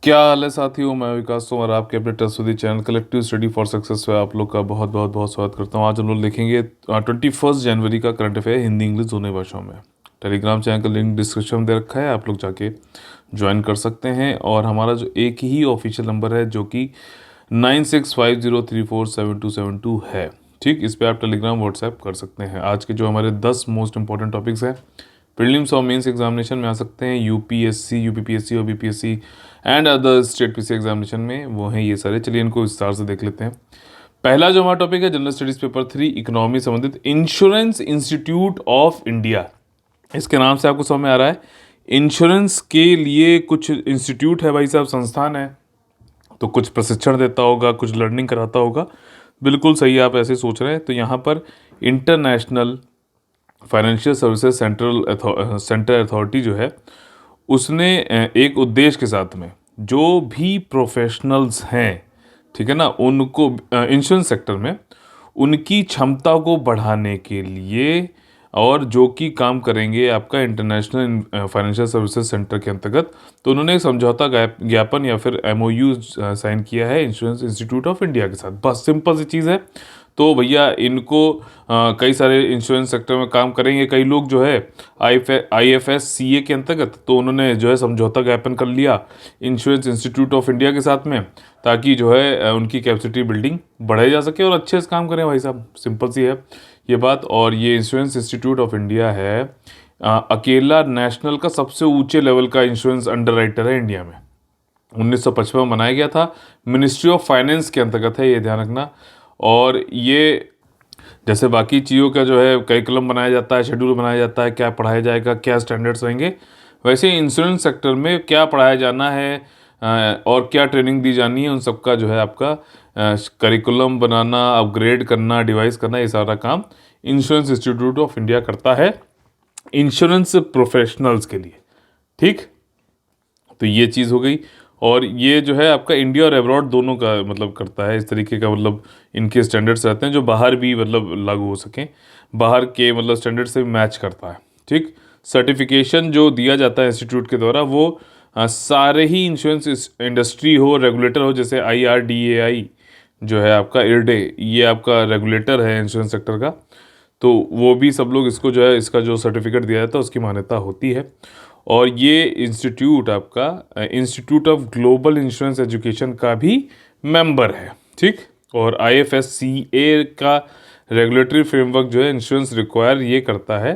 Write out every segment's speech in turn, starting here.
क्या हाल है साथियों। मैं विकास तोमर आपके अपने trustworthy channel collective study for success में आप लोग का बहुत बहुत बहुत स्वागत करता हूँ। आज हम लोग लिखेंगे 21 जनवरी का करंट अफेयर हिंदी इंग्लिश दोनों भाषाओं में। टेलीग्राम चैनल का लिंक डिस्क्रिप्शन में दे रखा है, आप लोग जाके ज्वाइन कर सकते हैं। और हमारा जो एक ही ऑफिशियल नंबर है जो कि 9650347272 है, ठीक, इस पे आप टेलीग्राम व्हाट्सएप कर सकते हैं। आज के जो हमारे 10 मोस्ट इंपॉर्टेंट टॉपिक्स हैं प्रीलिम्स और मेंस एग्जामिनेशन में आ सकते हैं, यूपीएससी, यूपीपीएससी और BPSC and other state PC examination में, वो हैं ये सारे। चलिए इनको विस्तार से देख लेते हैं। पहला जो हमारा टॉपिक है जनरल स्टडीज पेपर 3 इकोनॉमी संबंधित, इंश्योरेंस इंस्टीट्यूट ऑफ इंडिया। इसके नाम से आपको समझ में आ रहा है इंश्योरेंस के लिए कुछ इंस्टीट्यूट है भाई साहब, संस्थान है, तो कुछ प्रशिक्षण देता होगा, कुछ लर्निंग कराता होगा। बिल्कुल सही, आप ऐसे सोच रहे हैं। तो यहाँ पर international financial services centre authority जो है उसने एक उद्देश्य के साथ में जो भी प्रोफेशनल्स हैं, ठीक है ना, उनको इंश्योरेंस सेक्टर में उनकी क्षमता को बढ़ाने के लिए और जो कि काम करेंगे आपका इंटरनेशनल फाइनेंशियल सर्विसेज सेंटर के अंतर्गत, तो उन्होंने एक समझौता ज्ञापन या फिर एमओयू साइन किया है इंश्योरेंस इंस्टीट्यूट ऑफ इंडिया के साथ। बस सिंपल सी चीज़ है। तो भैया इनको कई सारे इंश्योरेंस सेक्टर में काम करेंगे कई लोग जो है IFSCA के अंतर्गत, तो उन्होंने जो है समझौता ज्ञापन कर लिया इंश्योरेंस इंस्टीट्यूट ऑफ इंडिया के साथ में, ताकि जो है उनकी कैपेसिटी बिल्डिंग बढ़ाई जा सके और अच्छे से काम करें भाई साहब। सिंपल सी है ये बात। और ये इंश्योरेंस इंस्टीट्यूट ऑफ इंडिया है अकेला नेशनल का सबसे ऊंचे लेवल का इंश्योरेंस अंडरराइटर है इंडिया में। 1955 में बनाया गया था, मिनिस्ट्री ऑफ फाइनेंस के अंतर्गत है, ये ध्यान रखना। और ये जैसे बाकी चीज़ों का जो है करिकुलम बनाया जाता है, शेड्यूल बनाया जाता है, क्या पढ़ाया जाएगा, क्या स्टैंडर्ड्स रहेंगे, वैसे ही इंश्योरेंस सेक्टर में क्या पढ़ाया जाना है और क्या ट्रेनिंग दी जानी है, उन सब का जो है आपका करिकुलम बनाना, अपग्रेड करना, डिवाइस करना, ये सारा काम इंश्योरेंस इंस्टीट्यूट ऑफ इंडिया करता है इंश्योरेंस प्रोफेशनल्स के लिए, ठीक। तो ये चीज़ हो गई। और ये जो है आपका इंडिया और अब्रॉड दोनों का मतलब करता है, इस तरीके का मतलब इनके स्टैंडर्ड्स रहते हैं जो बाहर भी मतलब लागू हो सकें, बाहर के मतलब स्टैंडर्ड से भी मैच करता है, ठीक। सर्टिफिकेशन जो दिया जाता है इंस्टीट्यूट के द्वारा वो सारे ही इंश्योरेंस इंडस्ट्री हो, रेगुलेटर हो, जैसे IRDAI जो है आपका IRDAI, ये आपका रेगुलेटर है इंश्योरेंस सेक्टर का, तो वो भी सब लोग इसको जो है इसका जो सर्टिफिकेट दिया जाता है उसकी मान्यता होती है। और ये इंस्टीट्यूट आपका institute of global insurance education का भी मेंबर है, ठीक। और IFSCA का रेगुलेटरी फ्रेमवर्क जो है इंश्योरेंस रिक्वायर ये करता है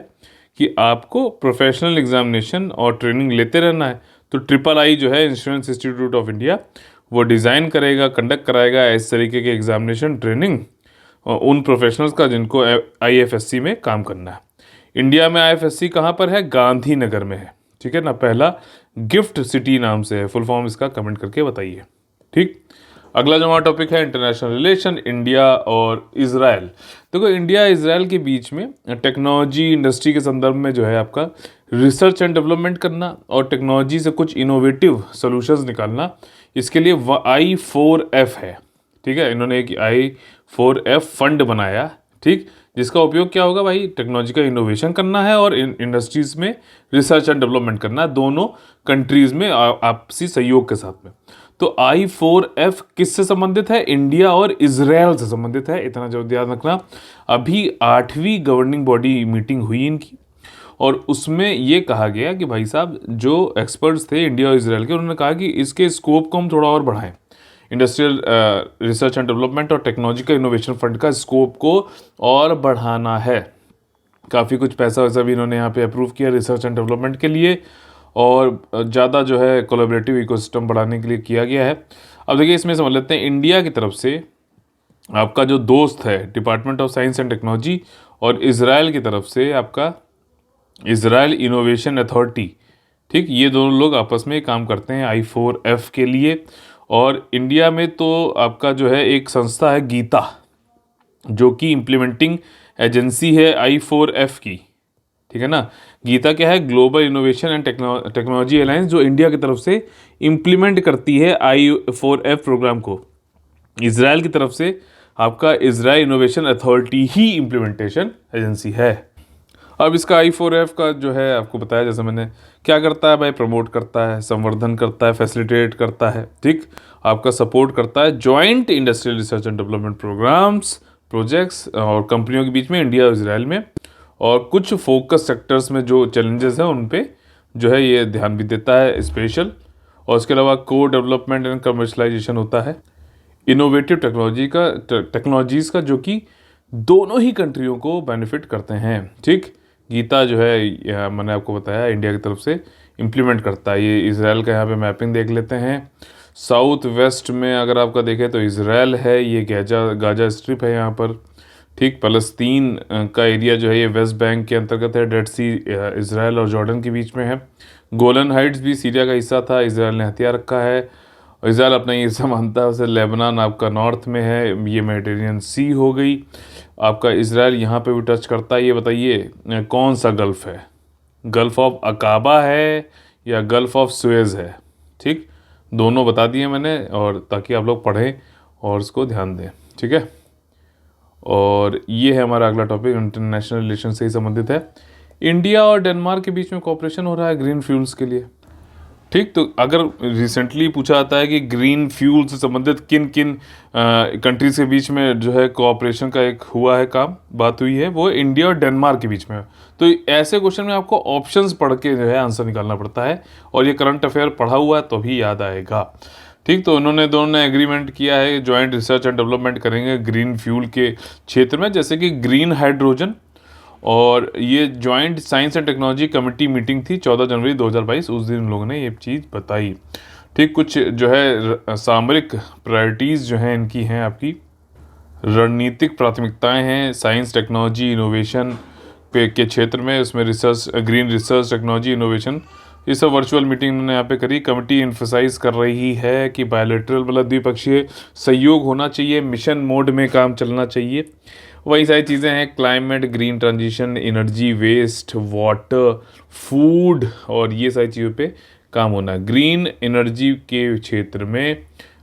कि आपको प्रोफेशनल एग्जामिनेशन और ट्रेनिंग लेते रहना है। तो III जो है इंश्योरेंस इंस्टीट्यूट ऑफ इंडिया, वो डिज़ाइन करेगा, कंडक्ट कराएगा इस तरीके के एग्जामिनेशन ट्रेनिंग उन प्रोफेशनल्स का जिनको IFSC में काम करना है। इंडिया में IFSC कहाँ पर है? गांधीनगर में है, ठीक है ना। पहला गिफ्ट सिटी नाम से है, फुल फॉर्म इसका कमेंट करके बताइए, ठीक। अगला जो हमारा टॉपिक है इंटरनेशनल रिलेशन, इंडिया और इजराइल। देखो इंडिया इजराइल के बीच में टेक्नोलॉजी इंडस्ट्री के संदर्भ में जो है आपका रिसर्च एंड डेवलपमेंट करना और टेक्नोलॉजी से कुछ इनोवेटिव सॉल्यूशंस निकालना, इसके लिए I4F है, ठीक है। इन्होंने एक I4F फंड बनाया, ठीक, जिसका उपयोग क्या होगा भाई, टेक्नोलॉजी का इनोवेशन करना है और इंडस्ट्रीज में रिसर्च एंड डेवलपमेंट करना है, दोनों कंट्रीज में आपसी सहयोग के साथ में। तो I4F किससे संबंधित है? इंडिया और इजराइल से संबंधित है, इतना जरूर ध्यान रखना। अभी 8वीं गवर्निंग बॉडी मीटिंग हुई इनकी और उसमें ये कहा गया कि भाई साहब जो एक्सपर्ट्स थे इंडिया और इजराइल के, उन्होंने कहा कि इसके स्कोप को हम थोड़ा और बढ़ाएं, इंडस्ट्रियल रिसर्च एंड डेवलपमेंट और टेक्नोलॉजिकल इनोवेशन फंड का स्कोप को और बढ़ाना है। काफ़ी कुछ पैसा वैसा भी इन्होंने यहाँ पे अप्रूव किया रिसर्च एंड डेवलपमेंट के लिए और ज़्यादा जो है कोलैबोरेटिव इकोसिस्टम बढ़ाने के लिए किया गया है। अब देखिए इसमें समझ लेते हैं, इंडिया की तरफ से आपका जो दोस्त है department of science and technology और इजराइल की तरफ से आपका इजराइल इनोवेशन अथॉरिटी, ठीक, ये दोनों लोग आपस में काम करते हैं I4F के लिए। और इंडिया में तो आपका जो है एक संस्था है गीता, जो कि इम्प्लीमेंटिंग एजेंसी है I4F की, ठीक है ना। गीता क्या है? Global innovation and technology alliance, जो इंडिया की तरफ से इम्प्लीमेंट करती है I4F प्रोग्राम को। इजराइल की तरफ से आपका इजराइल इनोवेशन अथॉरिटी ही इम्प्लीमेंटेशन एजेंसी है। अब इसका I4F का जो है आपको बताया, जैसे मैंने, क्या करता है भाई, प्रमोट करता है, संवर्धन करता है, फैसिलिटेट करता है, ठीक, आपका सपोर्ट करता है joint industrial research and development programmes, projects और कंपनियों के बीच में, इंडिया और इसराइल में, और कुछ फोकस सेक्टर्स में जो चैलेंजेस हैं उन पे जो है ये ध्यान भी देता है स्पेशल। और उसके अलावा को डेवलपमेंट एंड कमर्शलाइजेशन होता है, इनोवेटिव टेक्नोलॉजीज़ का जो कि दोनों ही कंट्रियों को बेनिफिट करते हैं, ठीक। गीता जो है मैंने आपको बताया इंडिया की तरफ से इम्प्लीमेंट करता है, ये इसराइल का यहाँ पे मैपिंग देख लेते हैं। साउथ वेस्ट में अगर आपका देखें तो इसराइल है, ये गाजा स्ट्रिप है यहाँ पर, ठीक। फ़लस्तीन का एरिया जो है ये वेस्ट बैंक के अंतर्गत है, डेड सी इसराइल और जॉर्डन के बीच में है। गोलन हाइट्स भी सीरिया का हिस्सा था, इसराइल ने हथियार रखा है। इसराइल अपना ये हिस्सा मानता है उसे। लेबनान आपका नॉर्थ में है, ये मेडिटेरियन सी हो गई आपका। इसराइल यहाँ पे भी टच करता है। ये बताइए कौन सा गल्फ़ है, गल्फ़ ऑफ अकाबा है या गल्फ़ ऑफ सुएज़ है, ठीक। दोनों बता दिए मैंने, और ताकि आप लोग पढ़ें और उसको ध्यान दें, ठीक है। और ये है हमारा अगला टॉपिक, इंटरनेशनल रिलेशन से ही संबंधित है। इंडिया और डेनमार्क के बीच में कोऑपरेशन हो रहा है ग्रीन फ्यूल्स के लिए, ठीक। तो अगर रिसेंटली पूछा जाता है कि ग्रीन फ्यूल से संबंधित किन किन कंट्रीज के बीच में जो है कोऑपरेशन का एक हुआ है काम, बात हुई है, वो इंडिया और डेनमार्क के बीच में है। तो ऐसे क्वेश्चन में आपको ऑप्शंस पढ़ के जो है आंसर निकालना पड़ता है, और ये करंट अफेयर पढ़ा हुआ है तो भी याद आएगा, ठीक। तो उन्होंने दोनों ने एग्रीमेंट किया है, जॉइंट रिसर्च एंड डेवलपमेंट करेंगे ग्रीन फ्यूल के क्षेत्र में, जैसे कि ग्रीन हाइड्रोजन। और ये joint science and technology committee meeting थी 14 जनवरी 2022, उस दिन लोगों ने ये चीज़ बताई, ठीक। कुछ जो है सामरिक प्रायोरिटीज़ जो हैं इनकी हैं, आपकी रणनीतिक प्राथमिकताएं हैं साइंस टेक्नोलॉजी इनोवेशन पे के क्षेत्र में, उसमें research, green research technology innovation, ये सब वर्चुअल मीटिंग उन्होंने यहाँ पे करी। कमेटी एम्फसाइज कर रही है कि बायलैटरल मतलब द्विपक्षीय सहयोग होना चाहिए, मिशन मोड में काम चलना चाहिए। वही सारी चीज़ें हैं, climate, green transition, energy, waste, water, food, और ये सारी चीज़ों पे काम होना है। ग्रीन एनर्जी के क्षेत्र में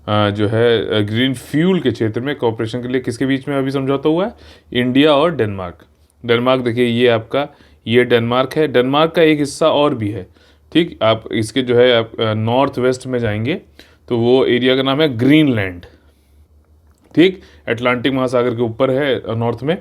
जो है ग्रीन फ्यूल के क्षेत्र में कॉपरेशन के लिए किसके बीच में अभी समझौता हुआ है, इंडिया और डेनमार्क। डेनमार्क देखिए ये आपका, ये डेनमार्क है। डेनमार्क का एक हिस्सा और भी है, ठीक। आप इसके जो है आप नॉर्थ वेस्ट में जाएंगे तो वो एरिया का नाम है ग्रीनलैंड, ठीक। अटलांटिक महासागर के ऊपर है नॉर्थ में।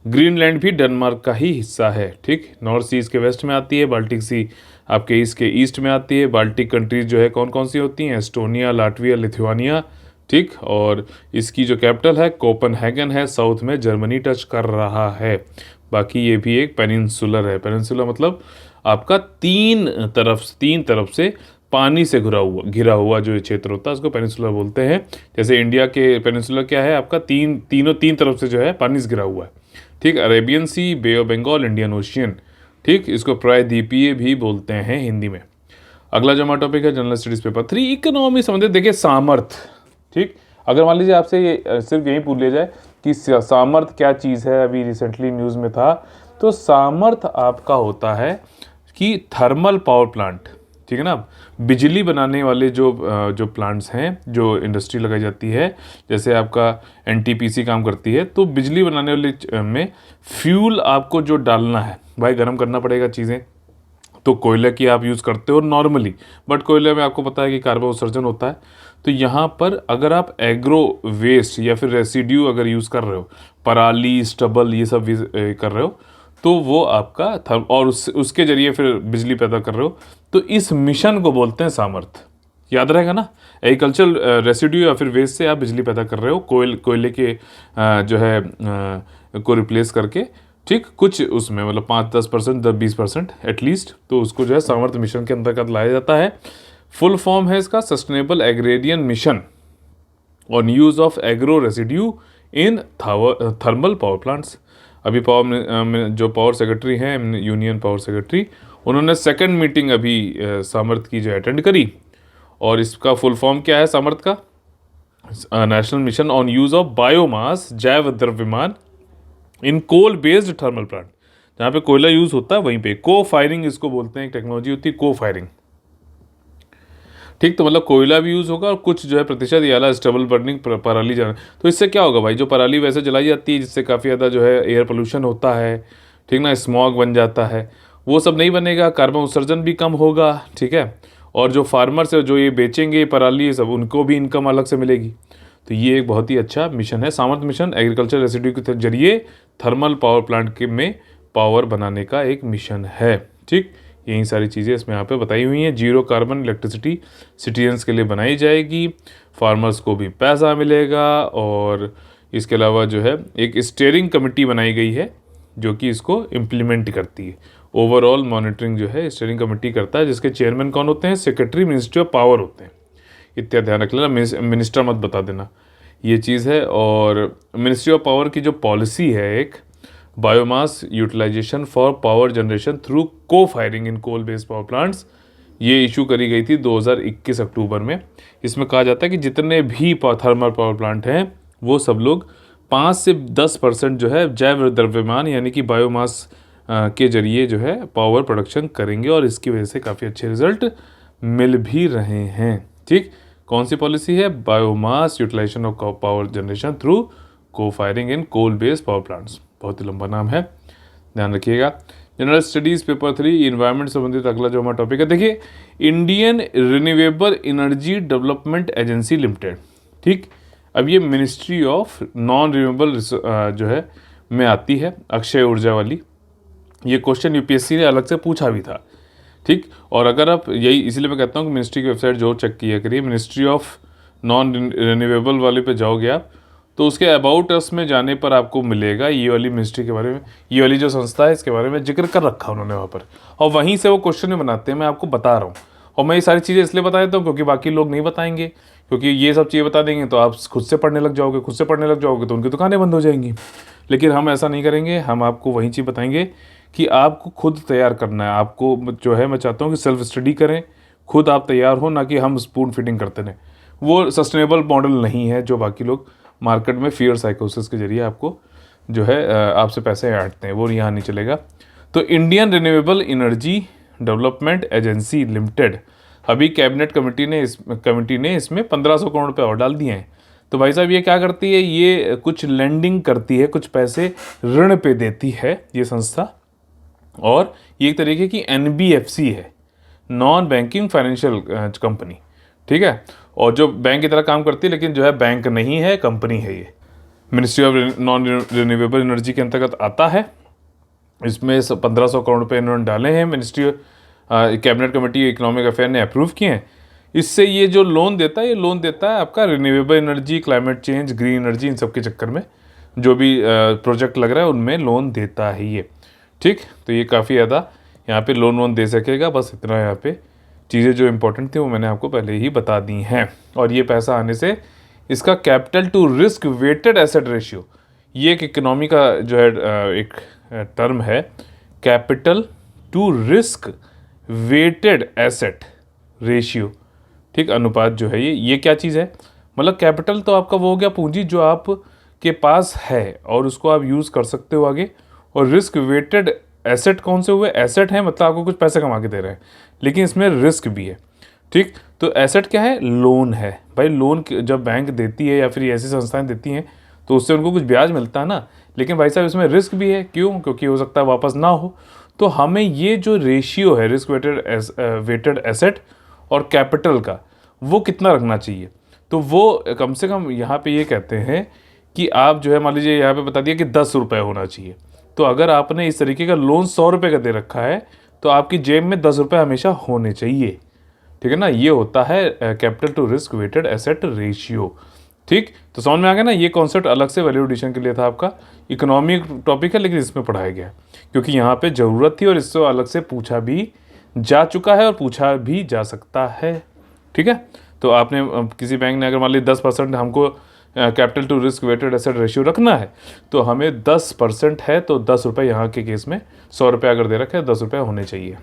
ग्रीनलैंड भी डेनमार्क का ही हिस्सा है, ठीक। नॉर्थ सी इसके वेस्ट में आती है, बाल्टिक सी आपके इसके ईस्ट में आती है। बाल्टिक कंट्रीज जो है कौन कौन सी होती हैं, एस्टोनिया, लाटविया, लिथुआनिया, ठीक। और इसकी जो कैपिटल है कोपेनहेगन है, साउथ में जर्मनी टच कर रहा है। बाकी ये भी एक पेनिनसुलर है। पेनिनसुलर मतलब आपका तीन तरफ से पानी से घिरा हुआ जो क्षेत्र होता है उसको पेनिनसुलर बोलते हैं। जैसे इंडिया के पेनिनसुलर क्या है आपका, तीन तरफ से जो है पानी से घिरा हुआ है, ठीक। Arabian Sea, Bay of Bengal, Indian Ocean, ठीक। इसको प्रायद्वीपीय भी बोलते हैं हिंदी में। अगला जो हमारा टॉपिक है जनरल स्टडीज पेपर 3 इकोनॉमी संबंधित, देखिए सामर्थ्य, ठीक। अगर मान लीजिए आपसे ये सिर्फ यही पूछ लिया जाए कि सामर्थ्य क्या चीज़ है, अभी रिसेंटली न्यूज़ में था, तो सामर्थ्य आपका होता है कि थर्मल पावर प्लांट, ठीक है ना, बिजली बनाने वाले जो प्लांट्स हैं, जो इंडस्ट्री लगाई जाती है, जैसे आपका एनटीपीसी काम करती है, तो बिजली बनाने वाले में फ्यूल आपको जो डालना है भाई, गर्म करना पड़ेगा चीज़ें, तो कोयले की आप यूज़ करते हो नॉर्मली, बट कोयले में आपको पता है कि कार्बन उत्सर्जन होता है। तो यहाँ पर अगर आप एग्रो वेस्ट या फिर रेसिड्यू अगर यूज़ कर रहे हो, पराली, स्टबल, ये सब कर रहे हो, तो वो आपका और उसके जरिए फिर बिजली पैदा कर रहे हो, तो इस मिशन को बोलते हैं सामर्थ्य। याद रहेगा ना, एग्रीकल्चर रेसिड्यू या फिर वेस्ट से आप बिजली पैदा कर रहे हो, कोयले के जो है को रिप्लेस करके, ठीक। कुछ उसमें मतलब 5-10%, 10-20% एटलीस्ट, तो उसको जो है सामर्थ्य मिशन के अंतर्गत लाया जाता है। फुल फॉर्म है इसका sustainable agrarian mission on use of agro residue in thermal power plants. अभी जो पावर सेक्रेटरी हैं, यूनियन पावर सेक्रेटरी, उन्होंने सेकंड मीटिंग अभी सामर्थ्य की जो अटेंड करी, और इसका फुल फॉर्म क्या है सामर्थ्य का, national mission on use of biomass, जैव द्रव्यमान इन कोल बेस्ड थर्मल प्लांट। जहाँ पे कोयला यूज़ होता है वहीं पे को फायरिंग इसको बोलते हैं, एक टेक्नोलॉजी होती है को फायरिंग, ठीक। तो मतलब कोयला भी यूज़ होगा और कुछ जो है प्रतिशत याला स्टेबल बर्निंग पराली जाना। तो इससे क्या होगा भाई, जो पराली वैसे जलाई जाती है जिससे काफ़ी ज़्यादा जो है एयर पोल्यूशन होता है, ठीक ना, स्मॉग बन जाता है, वो सब नहीं बनेगा, कार्बन उत्सर्जन भी कम होगा, ठीक है। और जो फार्मर्स है जो ये बेचेंगे पराली सब, उनको भी इनकम अलग से मिलेगी। तो ये एक बहुत ही अच्छा मिशन है, सामर्थ्य मिशन, एग्रीकल्चर रेसिड्यू के जरिए थर्मल पावर प्लांट के में पावर बनाने का एक मिशन है, ठीक। यही सारी चीज़ें इसमें यहाँ पे बताई हुई हैं। जीरो कार्बन इलेक्ट्रिसिटी सिटीजन्स के लिए बनाई जाएगी, फार्मर्स को भी पैसा मिलेगा, और इसके अलावा जो है एक स्टीयरिंग कमेटी बनाई गई है जो कि इसको इम्प्लीमेंट करती है। ओवरऑल मॉनिटरिंग जो है स्टीयरिंग कमेटी करता है, जिसके चेयरमैन कौन होते हैं, सेक्रेटरी मिनिस्ट्री ऑफ पावर होते हैं। इतना ध्यान रख लेना, मिनिस्टर मत बता देना, ये चीज़ है। और मिनिस्ट्री ऑफ पावर की जो पॉलिसी है एक, biomass utilisation for power generation through co firing in coal based power plants, ये इशू करी गई थी 2021 अक्टूबर में। इसमें कहा जाता है कि जितने भी थर्मल पावर प्लांट हैं वो सब लोग 5 से 10% जो है जैव द्रव्यमान यानी कि बायोमास के जरिए जो है पावर प्रोडक्शन करेंगे, और इसकी वजह से काफ़ी अच्छे रिजल्ट मिल भी रहे हैं, ठीक। कौन सी पॉलिसी है, biomass utilisation of power generation through co firing in coal based power plants, बहुत ही लंबा नाम है, ध्यान रखिएगा। जनरल स्टडीज़ पेपर 3 इन्वायरमेंट संबंधित अगला जो हमारा टॉपिक है, देखिए Indian renewable energy development agency limited, ठीक। अब ये मिनिस्ट्री ऑफ नॉन रिन्यूएबल जो है में आती है, अक्षय ऊर्जा वाली। ये क्वेश्चन यूपीएससी ने अलग से पूछा भी था, ठीक। और अगर आप यही इसीलिए मैं कहता हूँ कि मिनिस्ट्री की वेबसाइट जो चेक किया करिए, मिनिस्ट्री ऑफ नॉन रिन्यूएबल वाले पे जाओगे आप, तो उसके अबाउट अस में जाने पर आपको मिलेगा ये वाली मिनिस्ट्री के बारे में, ये वाली जो संस्था है इसके बारे में जिक्र कर रखा उन्होंने वहाँ पर, और वहीं से वो क्वेश्चन भी बनाते हैं, मैं आपको बता रहा हूँ। और मैं ये सारी चीज़ें इसलिए बता देता हूँ क्योंकि बाकी लोग नहीं बताएंगे, क्योंकि ये सब चीज़ें बता देंगे तो आप खुद से पढ़ने लग जाओगे, खुद से पढ़ने लग जाओगे तो उनकी दुकानें बंद हो जाएंगी। लेकिन हम ऐसा नहीं करेंगे, हम आपको वही चीज़ बताएंगे कि आपको खुद तैयार करना है। आपको जो है मैं चाहता हूँ कि सेल्फ स्टडी करें, खुद आप तैयार हो, ना कि हम स्पून फीडिंग करते रहें। वो सस्टेनेबल मॉडल नहीं है जो बाकी लोग मार्केट में फियर साइकोसिस के जरिए आपको जो है आपसे पैसे ऐंठते हैं, वो यहाँ नहीं चलेगा। तो Indian renewable energy development agency limited, अभी कैबिनेट कमेटी ने इसमें 1500 करोड़ रुपये और डाल दिए हैं। तो भाई साहब ये क्या करती है, ये कुछ लेंडिंग करती है, कुछ पैसे ऋण पे देती है ये संस्था, और ये एक तरीके की एनबीएफसी है, नॉन बैंकिंग फाइनेंशियल कंपनी, ठीक है। और जो बैंक की तरह काम करती है लेकिन जो है बैंक नहीं है, कंपनी है ये। Ministry of non renewable energy के अंतर्गत आता है। इसमें 1500 करोड़ रुपये इन्होंने डाले हैं, ministry cabinet committee economic affair ने अप्रूव किए हैं। इससे ये जो लोन देता है, ये लोन देता है आपका renewable energy, climate change, green energy, इन सब के चक्कर में जो भी प्रोजेक्ट लग रहा है उनमें लोन देता है ये, ठीक। तो ये काफ़ी ज़्यादा यहाँ पे लोन वोन दे सकेगा, बस इतना यहाँ पे चीज़ें जो इंपॉर्टेंट थी वो मैंने आपको पहले ही बता दी हैं। और ये पैसा आने से इसका capital to risk weighted asset ratio, ये एक इकोनॉमी का जो है एक टर्म है, capital to risk weighted asset ratio, ठीक, अनुपात जो है ये क्या चीज़ है, मतलब कैपिटल तो आपका वो हो गया पूंजी जो आप के पास है और उसको आप यूज़ कर सकते हो आगे, और रिस्क वेटेड एसेट कौन से हुए, एसेट है मतलब आपको कुछ पैसे कमा के दे रहे हैं, लेकिन इसमें रिस्क भी है, ठीक। तो एसेट क्या है, लोन है भाई। लोन जब बैंक देती है या फिर ऐसी संस्थाएं देती हैं तो उससे उनको कुछ ब्याज मिलता है ना, लेकिन भाई साहब इसमें रिस्क भी है, क्यों, क्योंकि हो सकता है वापस ना हो। तो हमें ये जो रेशियो है रिस्क वेटेड एसेट और कैपिटल का, वो कितना रखना चाहिए, तो वो कम से कम यहाँ पे ये कहते हैं कि आप जो है मान लीजिए यहाँ पे बता दिया कि 10 रुपये होना चाहिए। तो अगर आपने इस तरीके का लोन 100 रुपये का दे रखा है तो आपकी जेब में 10 रुपये हमेशा होने चाहिए, ठीक है ना। ये होता है capital to risk weighted asset ratio, ठीक। तो समझ में आ गया ना, ये कॉन्सेप्ट अलग से वैल्यू एडिशन के लिए था, आपका इकोनॉमिक टॉपिक है लेकिन इसमें पढ़ाया गया क्योंकि यहाँ पे ज़रूरत थी और इससे अलग से पूछा भी जा चुका है और पूछा भी जा सकता है, ठीक है। तो आपने किसी बैंक ने अगर मान ली 10% हमको capital to risk weighted asset ratio रखना है तो हमें 10% है तो 10 रुपये, यहाँ के केस में 100 रुपये अगर दे रखे 10 रुपये होने चाहिए,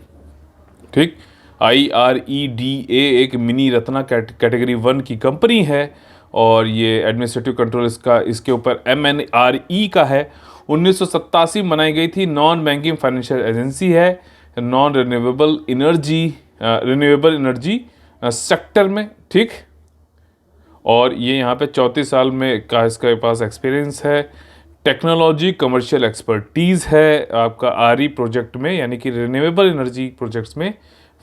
ठीक। IREDA एक मिनी रत्ना कैटेगरी 1 की कंपनी है और ये एडमिनिस्ट्रेटिव कंट्रोल इसके ऊपर MNRE का है। 1987 बनाई गई थी, नॉन बैंकिंग फाइनेंशियल एजेंसी है, नॉन रिन्यूएबल एनर्जी सेक्टर में, ठीक। और ये यहाँ पे 34 साल में का इसके पास एक्सपीरियंस है। टेक्नोलॉजी कमर्शियल एक्सपर्टीज़ है आपका आरई प्रोजेक्ट में, यानी कि रिन्यूएबल एनर्जी प्रोजेक्ट्स में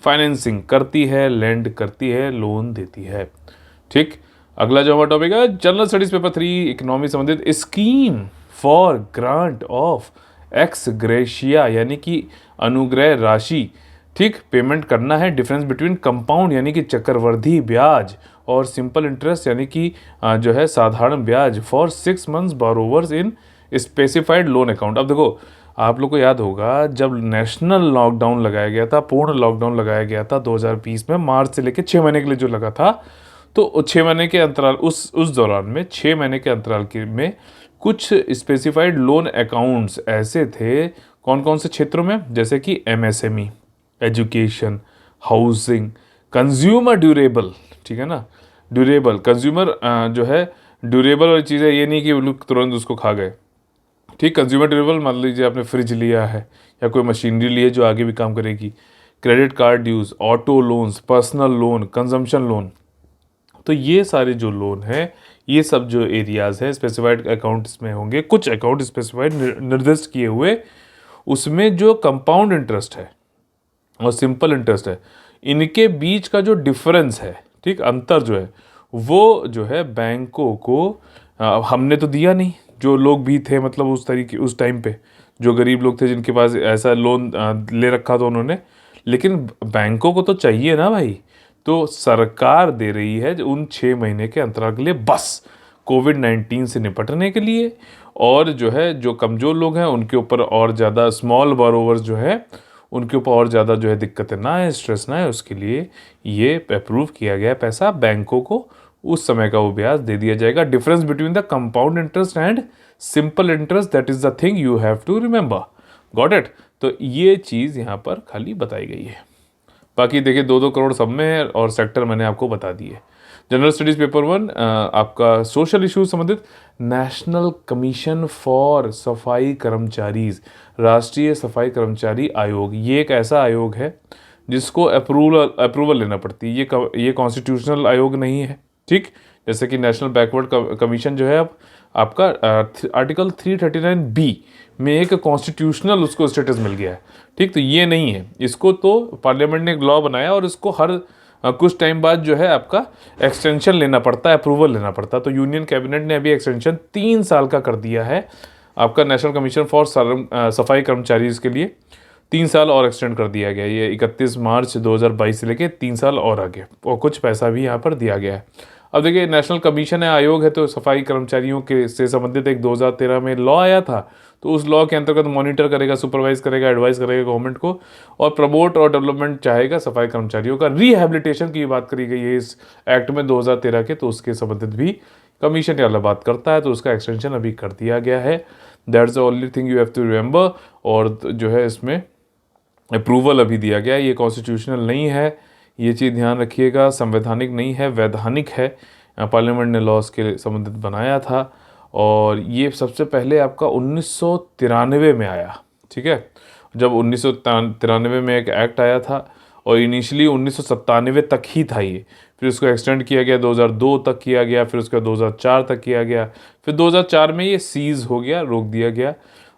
फाइनेंसिंग करती है, लेंड करती है, लोन देती है। ठीक, अगला जो हमारा टॉपिक है जनरल स्टडीज पेपर 3 इकोनॉमी संबंधित scheme for grant of x gratia, यानी कि अनुग्रह राशि। ठीक, पेमेंट करना है। डिफरेंस बिटवीन कंपाउंड यानी कि चक्रवृद्धि ब्याज और सिंपल इंटरेस्ट यानी कि जो है साधारण ब्याज for 6 months borrowers in specified loan account. अब देखो, आप लोग को याद होगा जब नेशनल लॉकडाउन लगाया गया था, पूर्ण लॉकडाउन लगाया गया था 2020 में, मार्च से लेकर 6 महीने के लिए जो लगा था, तो 6 महीने के अंतराल उस दौरान में 6 महीने के अंतराल के में कुछ स्पेसिफाइड लोन अकाउंट्स ऐसे थे कौन कौन से क्षेत्रों में, जैसे कि MSME, education, housing, consumer durable. ठीक है ना, ड्यूरेबल कंज्यूमर जो है ड्यूरेबल वाली चीज़ें, ये नहीं कि वो लोग तुरंत उसको खा गए। ठीक, कंज्यूमर ड्यूरेबल मान लीजिए आपने फ्रिज लिया है या कोई मशीनरी ली है जो आगे भी काम करेगी, credit card dues, auto loans, personal loan, consumption loan. तो ये सारे जो लोन हैं, ये सब जो एरियाज़ हैं स्पेसिफाइड अकाउंट्स में होंगे। कुछ अकाउंट स्पेसिफाइड निर्दिष्ट किए हुए, उसमें जो कंपाउंड इंटरेस्ट है और सिंपल इंटरेस्ट है, इनके बीच का जो डिफरेंस है, ठीक, अंतर जो है, वो जो है बैंकों को हमने तो दिया नहीं, जो लोग भी थे मतलब उस तरीके उस टाइम पे जो गरीब लोग थे जिनके पास ऐसा लोन ले रखा था उन्होंने, लेकिन बैंकों को तो चाहिए ना भाई। तो सरकार दे रही है उन 6 महीने के अंतराल के लिए, बस कोविड-19 से निपटने के लिए, और जो है जो कमज़ोर लोग हैं उनके ऊपर और ज़्यादा, स्मॉल बोरोवर्स जो है उनके ऊपर और ज़्यादा जो है दिक्कतें ना आए, स्ट्रेस ना आए, उसके लिए ये अप्रूव किया गया पैसा बैंकों को उस समय का वो ब्याज दे दिया जाएगा। Difference between the compound interest and simple interest, that is the thing you have to remember. Got it? तो ये चीज़ यहाँ पर खाली बताई गई है। बाकी देखिए 2-2 करोड़ सब में है और सेक्टर मैंने आपको बता दिए। जनरल स्टडीज़ पेपर 1 आपका सोशल इश्यूज संबंधित नेशनल कमीशन फॉर सफाई कर्मचारीज, राष्ट्रीय सफाई कर्मचारी आयोग, ये एक ऐसा आयोग है जिसको अप्रूवल लेना पड़ती है। ये कॉन्स्टिट्यूशनल आयोग नहीं है। ठीक, जैसे कि नेशनल बैकवर्ड कमीशन जो है अब आपका आर्टिकल 339B में एक कॉन्स्टिट्यूशनल उसको स्टेटस मिल गया है। ठीक, तो ये नहीं है, इसको तो पार्लियामेंट ने एक लॉ बनाया और इसको हर कुछ टाइम बाद जो है आपका एक्सटेंशन लेना पड़ता है, अप्रूवल लेना पड़ता है। तो यूनियन कैबिनेट ने अभी एक्सटेंशन 3 साल का कर दिया है आपका नेशनल कमीशन फॉर सफाई कर्मचारी के लिए। 3 साल और एक्सटेंड कर दिया गया, ये 31 मार्च 2022 से लेके 3 साल और आगे, और कुछ पैसा भी यहाँ पर दिया गया है। अब देखिए, नेशनल कमीशन है, आयोग है, तो सफाई कर्मचारियों के से संबंधित एक 2013 में लॉ आया था, तो उस लॉ के अंतर्गत मॉनिटर करेगा, सुपरवाइज करेगा, एडवाइस करेगा गवर्नमेंट को, और प्रमोट और डेवलपमेंट चाहेगा सफाई कर्मचारियों का। रिहैबिलिटेशन की बात करी गई है इस एक्ट में 2013 के, तो उसके संबंधित भी कमीशन वाला बात करता है, तो उसका एक्सटेंशन अभी कर दिया गया है। That's the only thing you have to remember. और जो है इसमें अप्रूवल अभी दिया गया है, ये कॉन्स्टिट्यूशनल नहीं है, ये चीज़ ध्यान रखिएगा, संवैधानिक नहीं है, वैधानिक है। पार्लियामेंट ने लॉज के संबंधित बनाया था, और ये सबसे पहले आपका 1993 में आया। ठीक है, जब 1993 में एक एक्ट आया था, और इनिशियली 1997 तक ही था ये, फिर उसको एक्सटेंड किया गया, 2002 तक किया गया, फिर उसके बाद 2004 तक किया गया, फिर 2004 में ये सीज हो गया, रोक दिया गया,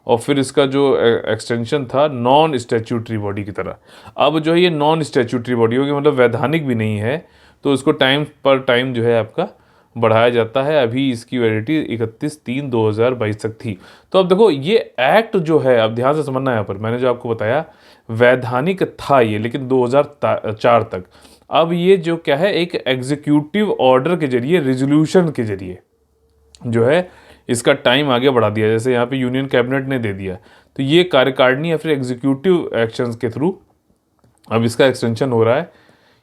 और फिर इसका जो एक्सटेंशन था नॉन स्टैट्यूटरी बॉडी की तरह। अब जो है ये नॉन स्टैट्यूटरी बॉडी होगी, मतलब वैधानिक भी नहीं है, तो इसको टाइम पर टाइम जो है आपका बढ़ाया जाता है। अभी इसकी वैलिडिटी 31/3/2022 तक थी। तो अब देखो, ये एक्ट जो है, अब ध्यान से समझना है, यहाँ पर मैंने जो आपको बताया वैधानिक था ये, लेकिन 2004 तक। अब ये जो क्या है, एक एग्जीक्यूटिव ऑर्डर के जरिए, रेजोल्यूशन के जरिए जो है इसका टाइम आगे बढ़ा दिया, जैसे यहाँ पे यूनियन कैबिनेट ने दे दिया, तो ये कार्यकारिणी या फिर एग्जीक्यूटिव एक्शंस के थ्रू अब इसका एक्सटेंशन हो रहा है।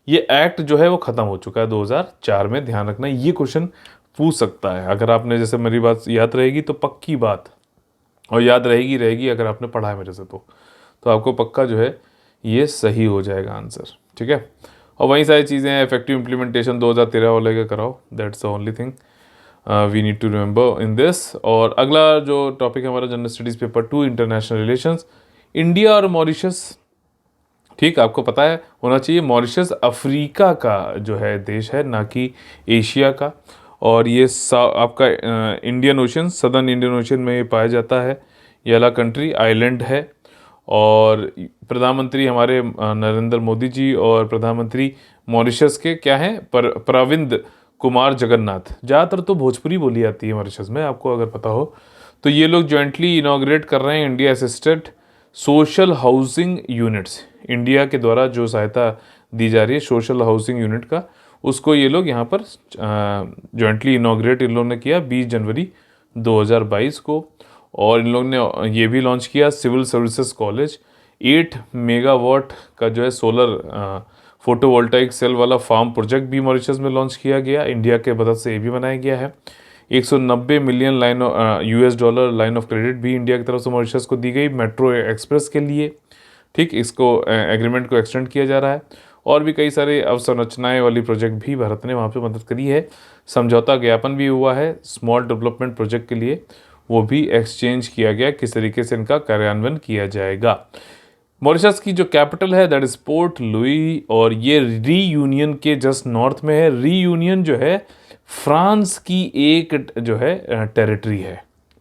ये एक्ट जो है वो ख़त्म हो चुका है 2004 में, ध्यान रखना। ये क्वेश्चन पूछ सकता है, अगर आपने, जैसे मेरी बात याद रहेगी तो पक्की बात, और याद रहेगी अगर आपने पढ़ा है मेरे से, तो आपको पक्का जो है ये सही हो जाएगा आंसर। ठीक है, और वही सारी चीज़ें हैं, इफेक्टिव इम्प्लीमेंटेशन 2013 वाले का कराओ, that's the only thing we need to remember in this. और अगला जो टॉपिक है हमारा general studies paper 2 international relations, India और मॉरिशस। ठीक, आपको पता है होना चाहिए, मॉरिशस अफ्रीका का जो है देश है, ना कि एशिया का। और ये आपका Indian ocean, southern Indian ocean में ये पाया जाता है। ये वाला कंट्री आइलैंड है। और प्रधानमंत्री हमारे नरेंद्र मोदी जी और प्रधानमंत्री मॉरिशस के क्या हैं, प्रविंद कुमार जगन्नाथ। ज़्यादातर तो भोजपुरी बोली जाती है मॉरिशस में, आपको अगर पता हो तो। ये लोग जॉइंटली इनॉग्रेट कर रहे हैं India assisted social housing units. India के द्वारा जो सहायता दी जा रही है सोशल हाउसिंग यूनिट का, उसको ये लोग यहाँ पर जॉइंटली इनॉग्रेट इन लोगों ने किया 20 जनवरी 2022 को। और इन लोगों ने ये भी लॉन्च किया सिविल सर्विसेज कॉलेज। 8 मेगावाट का जो है सोलर फोटोवोल्टाइक सेल वाला फार्म प्रोजेक्ट भी मॉरिशस में लॉन्च किया गया। इंडिया के मदद से ये भी बनाया गया है। 190 million $US line of credit भी इंडिया की तरफ से मॉरिशस को दी गई मेट्रो एक्सप्रेस के लिए। ठीक, इसको एग्रीमेंट को एक्सटेंड किया जा रहा है। और भी कई सारे अवसंरचनाएं वाली प्रोजेक्ट भी भारत ने वहाँ पे मदद करी है। समझौता ज्ञापन भी हुआ है स्मॉल डेवलपमेंट प्रोजेक्ट के लिए, वो भी एक्सचेंज किया गया किस तरीके से इनका कार्यान्वयन किया जाएगा। मॉरिशस की जो कैपिटल है दैट इज पोर्ट लुई, और ये रीयूनियन के जस्ट नॉर्थ में है। रीयूनियन जो है फ्रांस की एक जो है टेरिटरी है,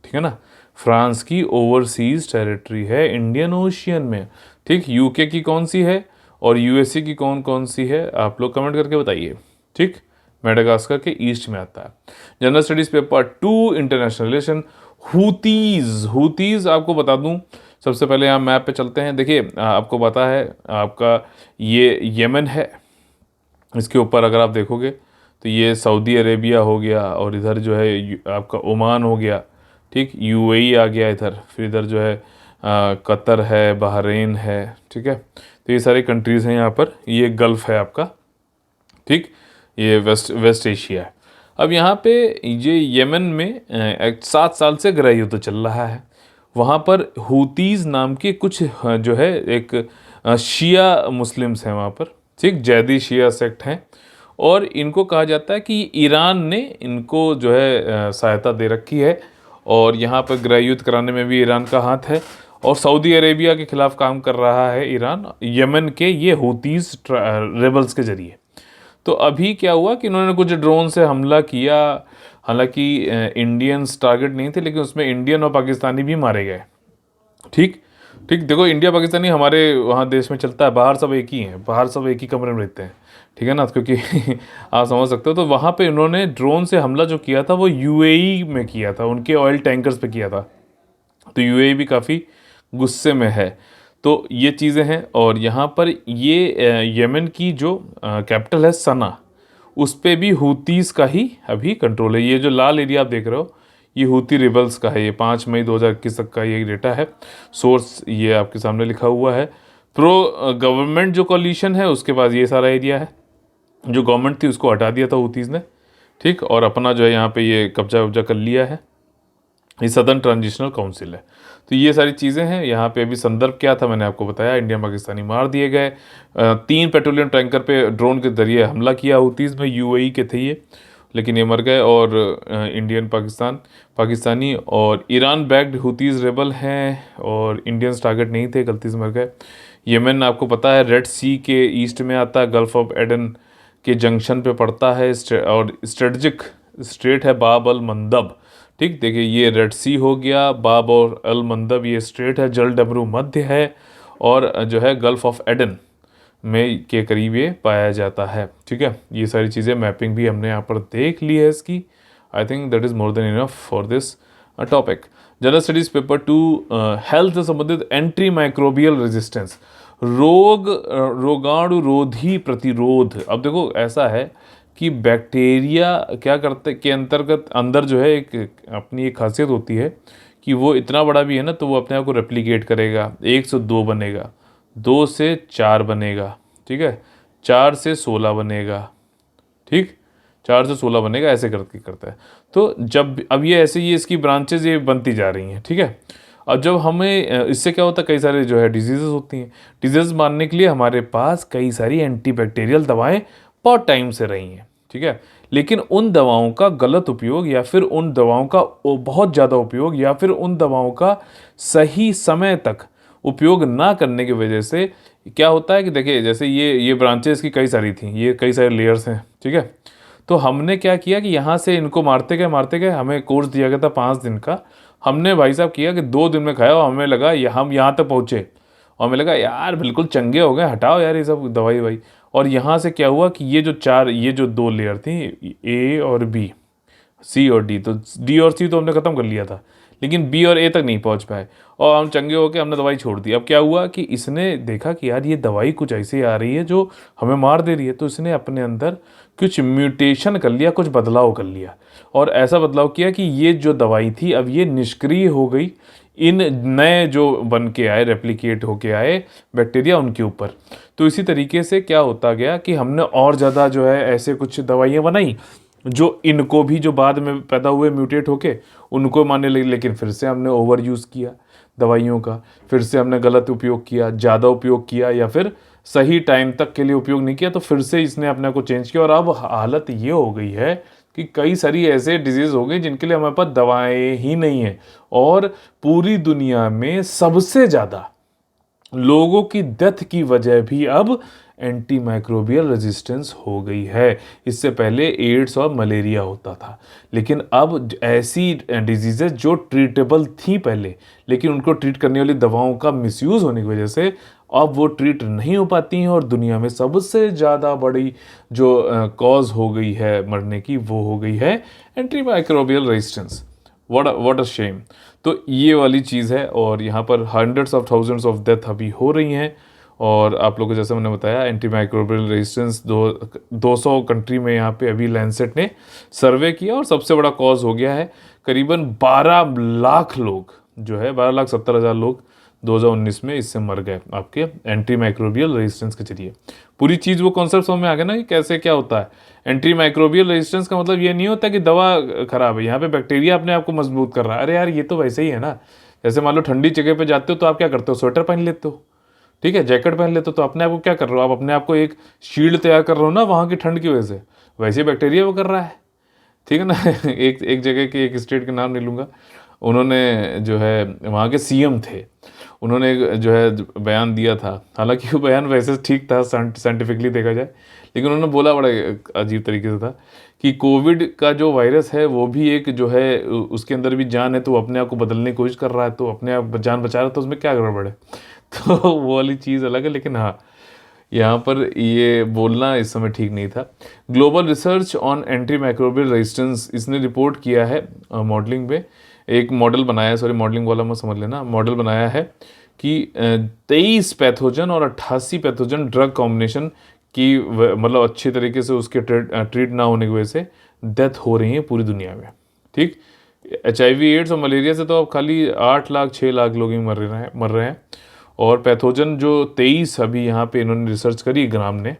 ठीक है ना, फ्रांस की ओवरसीज टेरिटरी है इंडियन ओशियन में। ठीक, यूके की कौन सी है और यूएसए की कौन कौन सी है, आप लोग कमेंट करके बताइए। ठीक, मेडागास्कर के ईस्ट में आता है। General studies paper 2 international relation. हुतीज आपको बता दूं, सबसे पहले यहाँ मैप पे चलते हैं। देखिए आपको पता है आपका ये यमन है, इसके ऊपर अगर आप देखोगे तो ये सऊदी अरेबिया हो गया, और इधर जो है आपका ओमान हो गया। ठीक, यूएई आ गया इधर, फिर इधर जो है कतर है, बहरीन है। ठीक है, तो ये सारी कंट्रीज़ हैं यहाँ पर। ये गल्फ़ है आपका। ठीक, ये वेस्ट एशिया है। अब यहाँ पे ये यमन में 7 साल से गृह युद्ध चल रहा है। वहाँ पर हुतीज़ नाम के कुछ जो है एक शिया मुस्लिम्स हैं वहाँ पर। ठीक, जैदी शिया सेक्ट हैं, और इनको कहा जाता है कि ईरान ने इनको जो है सहायता दे रखी है, और यहाँ पर गृह युद्ध कराने में भी ईरान का हाथ है। और सऊदी अरेबिया के खिलाफ काम कर रहा है ईरान यमन के ये हुतीज़ रेबल्स के ज़रिए। तो अभी क्या हुआ कि इन्होंने कुछ ड्रोन से हमला किया। हालांकि इंडियंस टारगेट नहीं थे, लेकिन उसमें इंडियन और पाकिस्तानी भी मारे गए। ठीक ठीक, देखो इंडिया पाकिस्तानी हमारे वहाँ देश में चलता है, बाहर सब एक ही हैं, बाहर सब एक ही कमरे में रहते हैं। ठीक है ना, क्योंकि आप समझ सकते हो। तो वहाँ पे इन्होंने ड्रोन से हमला जो किया था वो यूएई में किया था, उनके ऑयल टैंकर्स पे किया था। तो यूएई भी काफ़ी गुस्से में है। तो ये चीज़ें हैं। और यहाँ पर ये यमन की जो कैपिटल है सना, उस पे भी हुतीज़ का ही अभी कंट्रोल है। ये जो लाल एरिया आप देख रहे हो ये हुती रिबल्स का है। ये 5 मई 2021 तक का ये डेटा है। सोर्स ये आपके सामने लिखा हुआ है। प्रो गवर्नमेंट जो कॉलिशन है उसके पास ये सारा एरिया है। जो गवर्नमेंट थी उसको हटा दिया था हुतीज़ ने। ठीक, और अपना जो है यहाँ पे ये कब्जा वब्जा कर लिया है। ये सदर्न ट्रांजिशनल काउंसिल है। तो ये सारी चीज़ें हैं। यहाँ पे अभी संदर्भ क्या था मैंने आपको बताया, इंडियन पाकिस्तानी मार दिए गए। 3 पेट्रोलियम टैंकर पे ड्रोन के जरिए हमला किया हुतीज़ में, यूएई के थे ये, लेकिन ये मर गए। और इंडियन पाकिस्तानी और ईरान बैक्ड हुतीज़ रेबल हैं, और इंडियंस टारगेट नहीं थे, गलती से मर गए। यमन आपको पता है रेड सी के ईस्ट में आता है, गल्फ ऑफ एडन के जंक्शन पे पड़ता है, और स्ट्रेटजिक स्ट्रेट है बाब अल मंदब। ठीक, देखिए ये रेड सी हो गया, बाब और अल मंदब ये स्ट्रेट है, जल डमरू मध्य है, और जो है गल्फ ऑफ एडन में के करीब ये पाया जाता है। ठीक है, ये सारी चीज़ें मैपिंग भी हमने यहाँ पर देख ली है इसकी। I think that is more than enough for this topic. General studies paper 2 health से संबंधित एंटी माइक्रोबियल रेजिस्टेंस, रोगाणुरोधी प्रतिरोध। अब देखो ऐसा है कि बैक्टीरिया क्या करते के अंतर्गत अंदर जो है एक अपनी एक खासियत होती है कि वो इतना बड़ा भी है ना तो वो अपने आप को रेप्लिकेट करेगा। 1 से 2 बनेगा, 2 से 4 बनेगा, ठीक है, 4 से 16 बनेगा। ठीक, 4 से 16 बनेगा, ऐसे करके करता है। तो जब अब ये ऐसे ये इसकी ब्रांचेज ये बनती जा रही हैं। ठीक है, और जब हमें इससे क्या होता है, कई सारे जो है डिजीज़ होती हैं। डिजीज़ मारने के लिए हमारे पास कई सारी एंटीबैक्टीरियल दवाएं बहुत टाइम से रही हैं। ठीक है, लेकिन उन दवाओं का गलत उपयोग, या फिर उन दवाओं का बहुत ज़्यादा उपयोग, या फिर उन दवाओं का सही समय तक उपयोग ना करने की वजह से क्या होता है कि देखिए जैसे ये ब्रांचेस की कई सारी थी, ये कई सारे लेयर्स हैं। ठीक है, तो हमने क्या किया कि यहाँ से इनको मारते गए, हमें कोर्स दिया गया था 5 दिन का। हमने भाई साहब किया कि 2 दिन में खाया और हमें लगा हम यहाँ तक पहुँचे और हमें लगा यार बिल्कुल चंगे हो गए, हटाओ यार ये सब दवाई वाई। और यहाँ से क्या हुआ कि ये जो 2 लेयर थी, ए और बी, सी और डी, तो डी और सी तो हमने ख़त्म कर लिया था, लेकिन बी और ए तक नहीं पहुंच पाए और हम चंगे होकर हमने दवाई छोड़ दी। अब क्या हुआ कि इसने देखा कि यार ये दवाई कुछ ऐसी आ रही है जो हमें मार दे रही है, तो इसने अपने अंदर कुछ म्यूटेशन कर लिया, कुछ बदलाव कर लिया और ऐसा बदलाव किया कि ये जो दवाई थी अब ये निष्क्रिय हो गई इन नए जो बन के आए, रेप्लिकेट होके आए बैक्टीरिया उनके ऊपर। तो इसी तरीके से क्या होता गया कि हमने और ज़्यादा जो है ऐसे कुछ दवाइयाँ बनाई जो इनको भी जो बाद में पैदा हुए म्यूटेट होके उनको मारने लगी, लेकिन फिर से हमने ओवर यूज़ किया दवाइयों का, फिर से हमने गलत उपयोग किया, ज़्यादा उपयोग किया या फिर सही टाइम तक के लिए उपयोग नहीं किया, तो फिर से इसने अपने को चेंज किया और अब हालत ये हो गई है कि कई सारी ऐसे डिजीज़ हो गई जिनके लिए हमारे पास दवाएं ही नहीं है और पूरी दुनिया में सबसे ज़्यादा लोगों की डेथ की वजह भी अब एंटी माइक्रोबियल रेजिस्टेंस हो गई है। इससे पहले एड्स और मलेरिया होता था, लेकिन अब ऐसी डिजीज़ेज जो ट्रीटेबल थी पहले, लेकिन उनको ट्रीट करने वाली दवाओं का मिसयूज़ होने की वजह से अब वो ट्रीट नहीं हो पाती हैं और दुनिया में सबसे ज़्यादा बड़ी जो कॉज हो गई है मरने की वो हो गई है anti microbial resistance. What a shame. तो ये वाली चीज़ है और यहाँ पर hundreds of thousands of death अभी हो रही हैं और आप लोगों को जैसे मैंने बताया एंटी माइक्रोबियल रेजिस्टेंस 200 कंट्री में यहाँ पे अभी लैंसेट ने सर्वे किया और सबसे बड़ा कॉज हो गया है। करीबन 12 लाख लोग जो है 12,70,000 लोग 2019 में इससे मर गए आपके एंटी माइक्रोबियल रेजिस्टेंस के जरिए। पूरी चीज़ वो कॉन्सेप्ट समझ में आ गया ना कि कैसे क्या होता है। एंटी माइक्रोबियल रेजिस्टेंस का मतलब ये नहीं होता कि दवा खराब है, यहाँ पे बैक्टीरिया अपने आप को मजबूत कर रहा है। अरे यार ये तो वैसे ही है ना, जैसे मान लो ठंडी जगह पे जाते हो तो आप क्या करते हो, स्वेटर पहन लेते हो, ठीक है, जैकेट पहन लेते हो, तो अपने आप को क्या कर रहे हो, आप अपने आप को एक शील्ड तैयार कर रहे हो ना वहाँ की ठंड की वजह से, वैसे बैक्टीरिया वो कर रहा है, ठीक है ना। एक जगह के एक स्टेट के नाम नहीं लूँगा, उन्होंने जो है वहाँ के सीएम थे, उन्होंने जो है बयान दिया था, हालांकि वो बयान वैसे ठीक था साइंटिफिकली देखा जाए, लेकिन उन्होंने बोला बड़ा अजीब तरीके से था कि कोविड का जो वायरस है वो भी एक जो है उसके अंदर भी जान है, तो वो अपने आप को बदलने की कोशिश कर रहा है, तो अपने आप जान बचा रहा है, तो उसमें क्या गड़बड़ है। तो वो वाली चीज़ अलग है, लेकिन हाँ यहाँ पर ये बोलना इस समय ठीक नहीं था। Global research on anti microbial resistance इसने रिपोर्ट किया है मॉडलिंग में, एक मॉडल बनाया है, सॉरी मॉडलिंग वाला मत समझ लेना, मॉडल बनाया है कि 23 पैथोजन और 88 पैथोजन ड्रग कॉम्बिनेशन की मतलब अच्छी तरीके से उसके ट्रीट ना होने की वजह से डेथ हो रही है पूरी दुनिया में, ठीक। HIV एड्स और मलेरिया से तो अब खाली 8 लाख 6 लाख लोग ही मर रहे हैं और पैथोजन जो 23 अभी यहाँ पे इन्होंने रिसर्च करी ग्राम ने,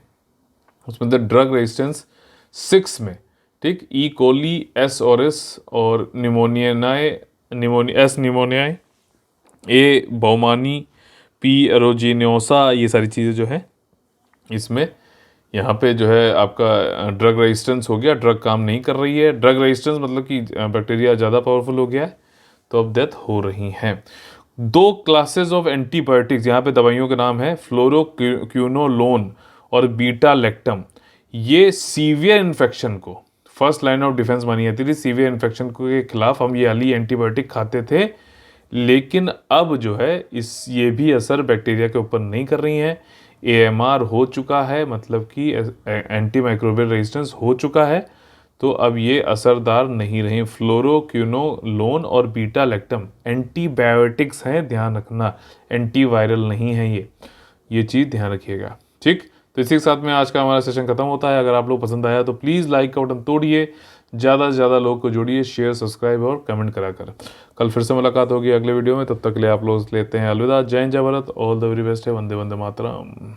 उसमें द ड्रग रेजिस्टेंस 6 में, ठीक, ई कोली, एस ऑरिस और निमोनियाई, ए बौमानी, पी एरोजिनोसा, ये सारी चीज़ें जो है इसमें यहाँ पे जो है आपका ड्रग रेजिस्टेंस हो गया, ड्रग काम नहीं कर रही है। ड्रग रेजिस्टेंस मतलब कि बैक्टीरिया ज़्यादा पावरफुल हो गया है, तो अब डेथ हो रही हैं। 2 क्लासेस ऑफ एंटीबायोटिक्स, यहाँ पे दवाइयों के नाम है फ्लोरोक्विनोलोन और बीटा लैक्टम। ये सीवियर इन्फेक्शन को फर्स्ट लाइन ऑफ डिफेंस मानी जाती थी, सीवियर इन्फेक्शन के खिलाफ हम ये वाली एंटीबायोटिक खाते थे, लेकिन अब जो है ये भी असर बैक्टीरिया के ऊपर नहीं कर रही हैं। AMR हो चुका है, मतलब कि एंटी माइक्रोबियल रेजिस्टेंस हो चुका है, तो अब ये असरदार नहीं रहे। फ्लोरोक्विनोलोन और बीटा लैक्टम एंटीबायोटिक्स हैं, ध्यान रखना, एंटीवायरल नहीं है ये चीज़ ध्यान रखिएगा, ठीक। तो इसी के साथ में आज का हमारा सेशन खत्म होता है। अगर आप लोग पसंद आया तो प्लीज़ लाइक का बटन तोड़िए, ज़्यादा से ज़्यादा लोग को जोड़िए, शेयर, सब्सक्राइब और कमेंट करा कर। कल फिर से मुलाकात होगी अगले वीडियो में, तब तक के लिए आप लोग लेते हैं अलविदा। जय हिंद, जय Bharat, all the very best है, वंदे वंदे मातरम।